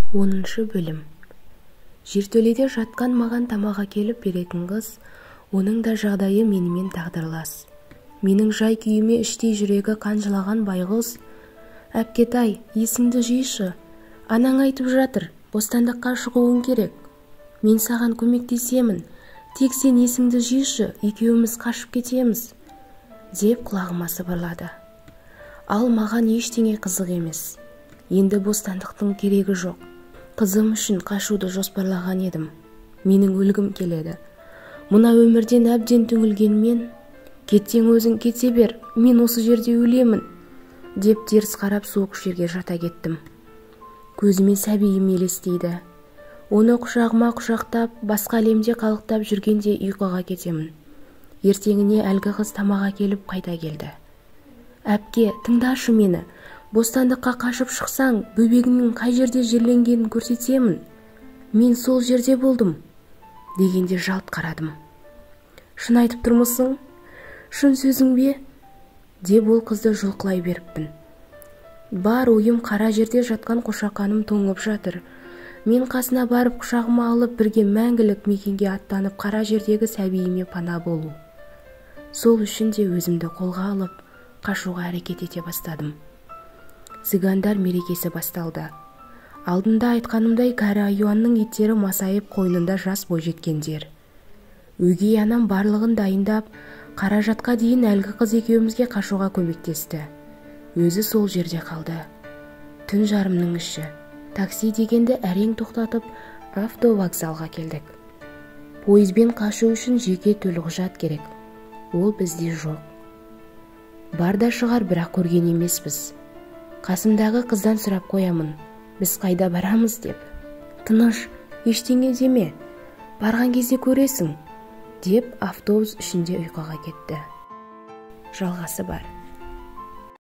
10 бөлім. Жертөледе жатқан маған тамақ әкеліп беретін қыз, оның да жағдайы менімен тағдырлас. Менің жай күйіме іштей жүрегі қанжылаған байғұс: «Әпкетай, есіңді жишы. Анаң айтып жатыр, бостандыққа шығуың керек. Мен саған көмектесемін. Тек сен есіңді жишы, екеуміз қашып кетеміз», деп құлағыма сыбырлады. Ал маған ештеңе қызық емес. Енді бостандықтың керегі жоқ. Қызым үшін қашуды жоспарлаған едім. Менің өлгім келеді. Мына өмірден әбден түңілгенмен, «Кетсең өзің кете бер, мен осы жерде өлемін», деп теріс қарап суық жерге жата кеттім. Көзіме сәбиім елестейді. Оны құшағыма құшақтап, басқа әлемде қалықтап жүргенде ұйқыға кетемін. Ертеңіне әлгі қыз тамақ әкеліп қайта келді. «Әпке, тыңдашы мені. Бостандыққа қашып шықсаң, бөбегіңнің қай жерде жерленгенін көрсетемін. Мен сол жерде болдым», дегенде жалт қарадым. «Шын айтып тұрмысың? Шын сөзің бе?» деп ол қызды жұлқылай беріппін. Бар ойым қара жерде жатқан қошақаным тоңып жатыр. Мен қасына барып құшағыма алып бірге мәңгілік мекенге аттанып қара жердегі сәбиіме пана болу. Сол үшін де өзімді қолға алып, қашуға әрекет ете бастадым. Цыгандар мерекесі басталды. Алдында айтқанымдай кәрі аюанның иттері масайып қойнында жас бойжеткендер. Өгей анам барлығын дайындап, қаражатқа дейін әлгі қыз екеумізге қашуға көмектесті. Өзі сол жерде қалды. Түн жарымның іші. Такси дегенді әрең тоқтатып, автовокзалға келдік. Пойызбен қашу үшін жеке төлқұжат керек. Ол бізде жоқ. Барда шығар, бірақ көрген емеспіз. Қасымдағы қыздан сұрап қоямын: «Біз қайда барамыз?» деп. «Тыныш, ештеңе деме. Барған кезде көресің», деп автобус ішінде ұйқыға кетті. Жалғасы бар.